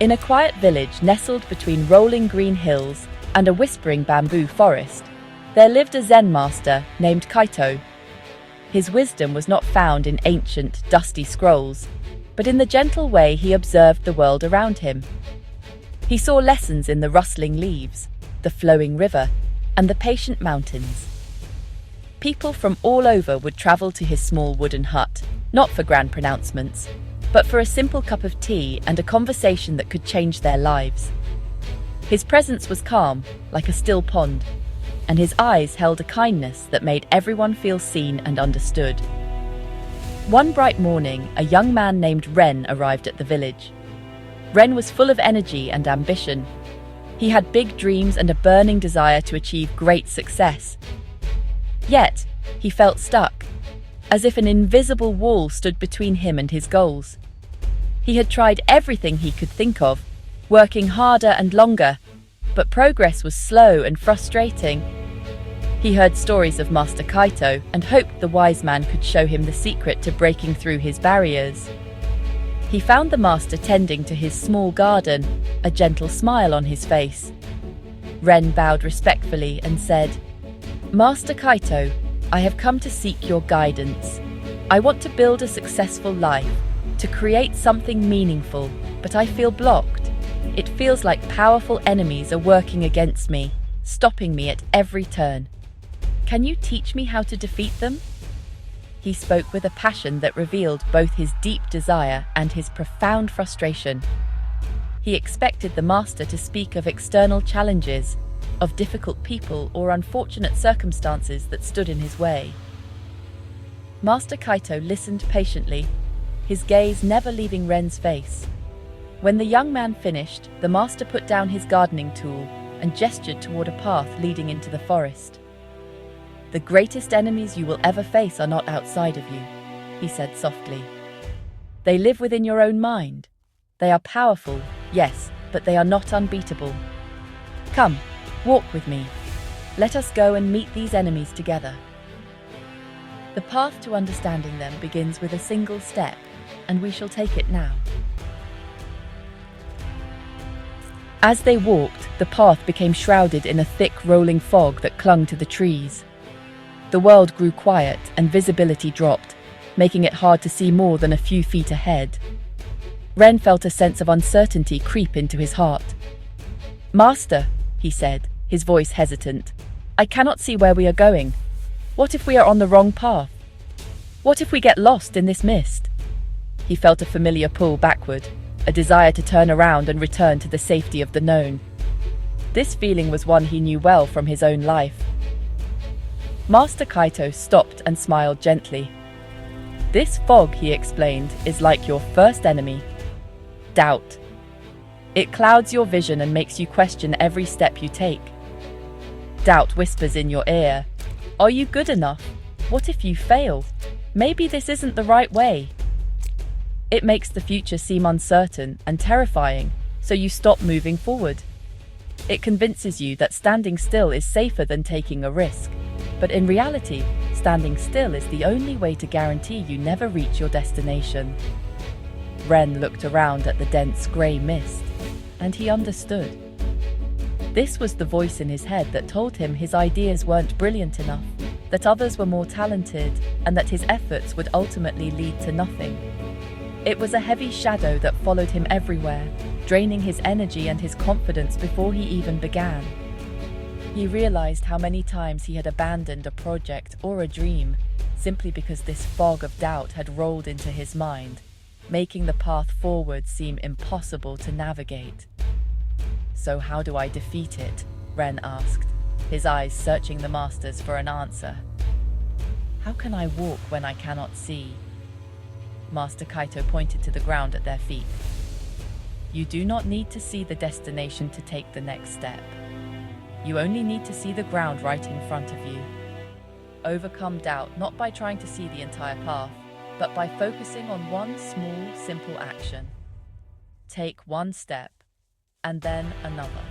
In a quiet village nestled between rolling green hills and a whispering bamboo forest, there lived a Zen master named Kaito. His wisdom was not found in ancient, dusty scrolls, but in the gentle way he observed the world around him. He saw lessons in the rustling leaves, the flowing river, and the patient mountains. People from all over would travel to his small wooden hut, not for grand pronouncements, but for a simple cup of tea and a conversation that could change their lives. His presence was calm, like a still pond, and his eyes held a kindness that made everyone feel seen and understood. One bright morning, a young man named Ren arrived at the village. Ren was full of energy and ambition. He had big dreams and a burning desire to achieve great success. Yet, he felt stuck, as if an invisible wall stood between him and his goals. He had tried everything he could think of, working harder and longer, but progress was slow and frustrating. He heard stories of Master Kaito and hoped the wise man could show him the secret to breaking through his barriers. He found the master tending to his small garden, a gentle smile on his face. Ren bowed respectfully and said, "Master Kaito, I have come to seek your guidance. I want to build a successful life, to create something meaningful, but I feel blocked. It feels like powerful enemies are working against me, stopping me at every turn. Can you teach me how to defeat them?" He spoke with a passion that revealed both his deep desire and his profound frustration. He expected the master to speak of external challenges, of difficult people or unfortunate circumstances that stood in his way. Master Kaito listened patiently, his gaze never leaving Ren's face. When the young man finished, the master put down his gardening tool and gestured toward a path leading into the forest. "The greatest enemies you will ever face are not outside of you," he said softly. "They live within your own mind. They are powerful, yes, but they are not unbeatable. Come, walk with me. Let us go and meet these enemies together." The path to understanding them begins with a single step, and we shall take it now. As they walked, the path became shrouded in a thick, rolling fog that clung to the trees. The world grew quiet and visibility dropped, making it hard to see more than a few feet ahead. Ren felt a sense of uncertainty creep into his heart. "Master," he said, his voice hesitant, "I cannot see where we are going. What if we are on the wrong path? What if we get lost in this mist?" He felt a familiar pull backward, a desire to turn around and return to the safety of the known. This feeling was one he knew well from his own life. Master Kaito stopped and smiled gently. "This fog," he explained, "is like your first enemy, doubt. It clouds your vision and makes you question every step you take. Doubt whispers in your ear, 'Are you good enough? What if you fail? Maybe this isn't the right way.' It makes the future seem uncertain and terrifying, so you stop moving forward. It convinces you that standing still is safer than taking a risk. But in reality, standing still is the only way to guarantee you never reach your destination." Ren looked around at the dense grey mist, and he understood. This was the voice in his head that told him his ideas weren't brilliant enough, that others were more talented, and that his efforts would ultimately lead to nothing. It was a heavy shadow that followed him everywhere, draining his energy and his confidence before he even began. He realized how many times he had abandoned a project or a dream simply because this fog of doubt had rolled into his mind, making the path forward seem impossible to navigate. "So how do I defeat it?" Ren asked, his eyes searching the master's for an answer. "How can I walk when I cannot see?" Master Kaito pointed to the ground at their feet. "You do not need to see the destination to take the next step. You only need to see the ground right in front of you. Overcome doubt not by trying to see the entire path, but by focusing on one small, simple action. Take one step, and then another.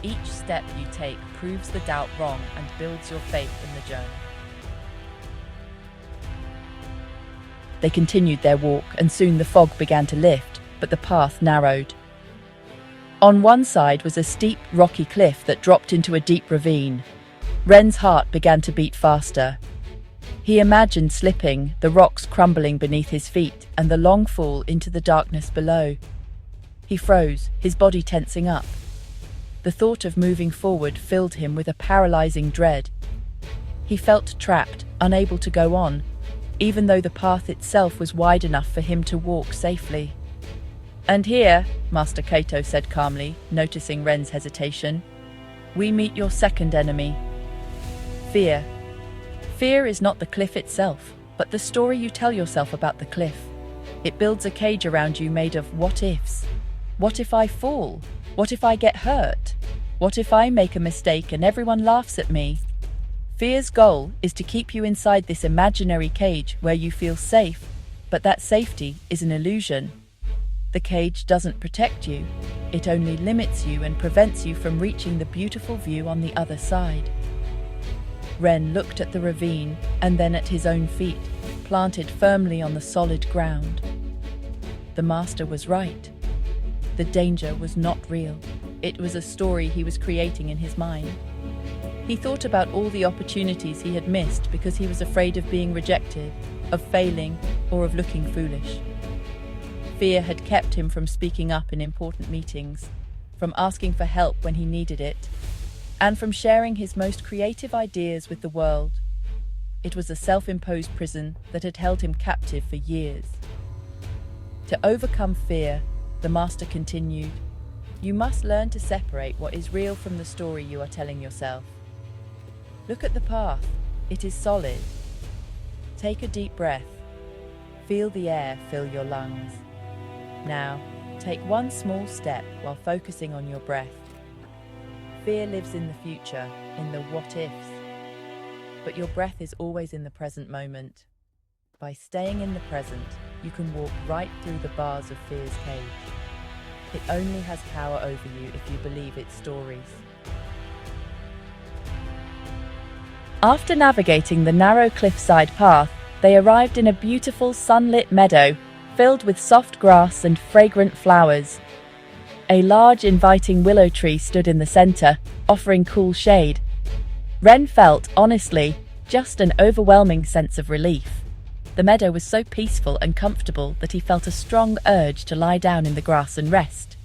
Each step you take proves the doubt wrong and builds your faith in the journey." They continued their walk, and soon the fog began to lift, but the path narrowed. On one side was a steep, rocky cliff that dropped into a deep ravine. Ren's heart began to beat faster. He imagined slipping, the rocks crumbling beneath his feet, and the long fall into the darkness below. He froze, his body tensing up. The thought of moving forward filled him with a paralyzing dread. He felt trapped, unable to go on, even though the path itself was wide enough for him to walk safely. "And here," Master Kaito said calmly, noticing Ren's hesitation, "we meet your second enemy. Fear. Fear is not the cliff itself, but the story you tell yourself about the cliff. It builds a cage around you made of what-ifs. What if I fall? What if I get hurt? What if I make a mistake and everyone laughs at me?" Fear's goal is to keep you inside this imaginary cage where you feel safe, but that safety is an illusion. The cage doesn't protect you, it only limits you and prevents you from reaching the beautiful view on the other side. Ren looked at the ravine and then at his own feet, planted firmly on the solid ground. The master was right. The danger was not real. It was a story he was creating in his mind. He thought about all the opportunities he had missed because he was afraid of being rejected, of failing, or of looking foolish. Fear had kept him from speaking up in important meetings, from asking for help when he needed it, and from sharing his most creative ideas with the world. It was a self-imposed prison that had held him captive for years. To overcome fear, the master continued, "You must learn to separate what is real from the story you are telling yourself. Look at the path. It is solid. Take a deep breath. Feel the air fill your lungs. Now, take one small step while focusing on your breath. Fear lives in the future, in the what-ifs. But your breath is always in the present moment. By staying in the present, you can walk right through the bars of fear's cage. It only has power over you if you believe its stories." After navigating the narrow cliffside path, they arrived in a beautiful sunlit meadow filled with soft grass and fragrant flowers. A large, inviting willow tree stood in the center, offering cool shade. Ren felt, honestly, just an overwhelming sense of relief. The meadow was so peaceful and comfortable that he felt a strong urge to lie down in the grass and rest.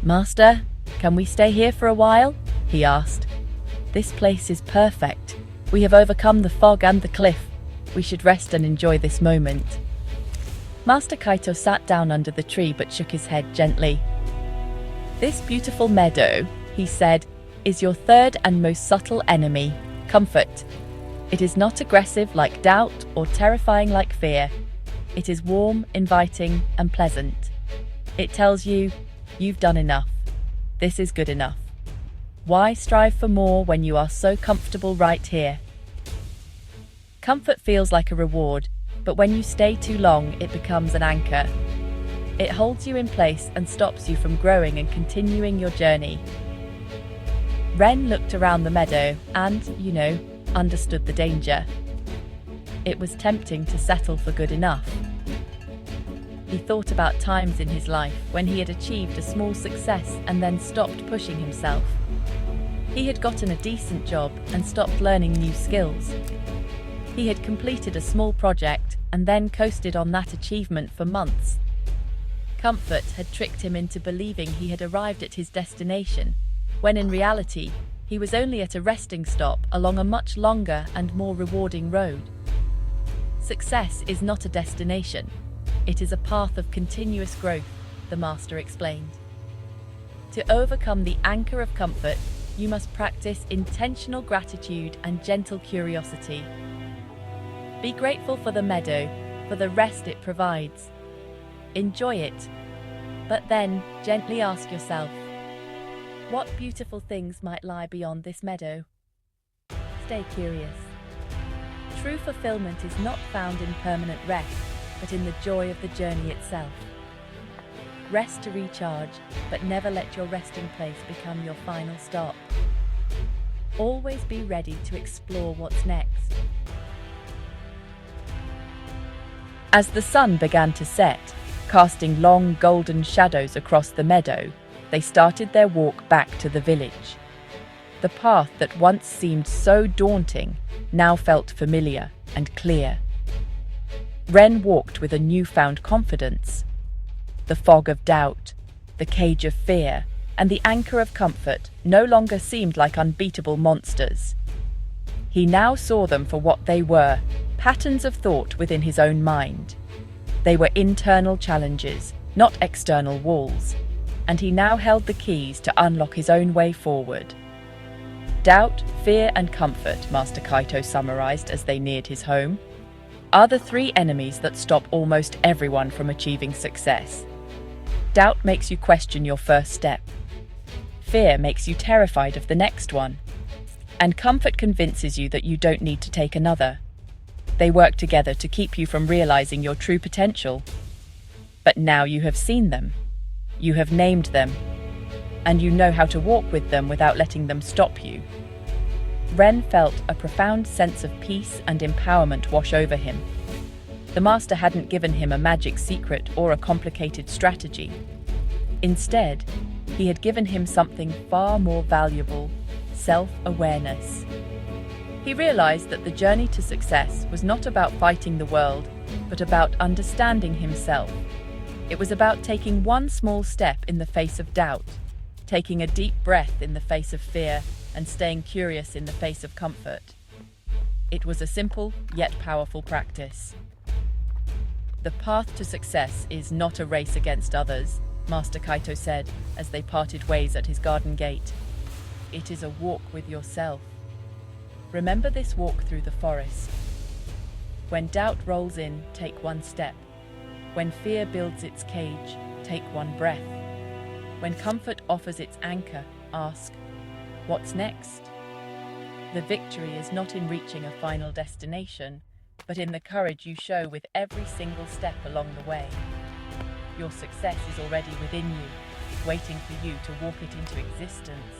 "Master, can we stay here for a while?" he asked. "This place is perfect. We have overcome the fog and the cliff. We should rest and enjoy this moment." Master Kaito sat down under the tree but shook his head gently. "This beautiful meadow," he said, "is your third and most subtle enemy, comfort. It is not aggressive like doubt or terrifying like fear. It is warm, inviting, and pleasant. It tells you, you've done enough. This is good enough. Why strive for more when you are so comfortable right here?" Comfort feels like a reward, but when you stay too long, it becomes an anchor. It holds you in place and stops you from growing and continuing your journey. Ren looked around the meadow and, understood the danger. It was tempting to settle for good enough. He thought about times in his life when he had achieved a small success and then stopped pushing himself. He had gotten a decent job and stopped learning new skills. He had completed a small project and then coasted on that achievement for months. Comfort had tricked him into believing he had arrived at his destination, when in reality, he was only at a resting stop along a much longer and more rewarding road. Success is not a destination. It is a path of continuous growth, the master explained. To overcome the anchor of comfort, you must practice intentional gratitude and gentle curiosity. Be grateful for the meadow, for the rest it provides. Enjoy it, but then gently ask yourself, what beautiful things might lie beyond this meadow? Stay curious. True fulfillment is not found in permanent rest, but in the joy of the journey itself. Rest to recharge, but never let your resting place become your final stop. Always be ready to explore what's next. As the sun began to set, casting long golden shadows across the meadow, They started their walk back to the village. The path that once seemed so daunting now felt familiar and clear. Ren walked with a newfound confidence. The fog of doubt, the cage of fear, and the anchor of comfort no longer seemed like unbeatable monsters. He now saw them for what they were, patterns of thought within his own mind. They were internal challenges, not external walls, and he now held the keys to unlock his own way forward. Doubt, fear, and comfort, Master Kaito summarized as they neared his home, are the three enemies that stop almost everyone from achieving success. Doubt makes you question your first step. Fear makes you terrified of the next one. And comfort convinces you that you don't need to take another. They work together to keep you from realizing your true potential. But now you have seen them. You have named them. And you know how to walk with them without letting them stop you. Ren felt a profound sense of peace and empowerment wash over him. The master hadn't given him a magic secret or a complicated strategy. Instead, he had given him something far more valuable: self-awareness. He realized that the journey to success was not about fighting the world, but about understanding himself. It was about taking one small step in the face of doubt, taking a deep breath in the face of fear, and staying curious in the face of comfort. It was a simple yet powerful practice. The path to success is not a race against others, Master Kaito said as they parted ways at his garden gate. It is a walk with yourself. Remember this walk through the forest. When doubt rolls in, take one step. When fear builds its cage, take one breath. When comfort offers its anchor, ask, what's next? The victory is not in reaching a final destination, but in the courage you show with every single step along the way. Your success is already within you, waiting for you to walk it into existence.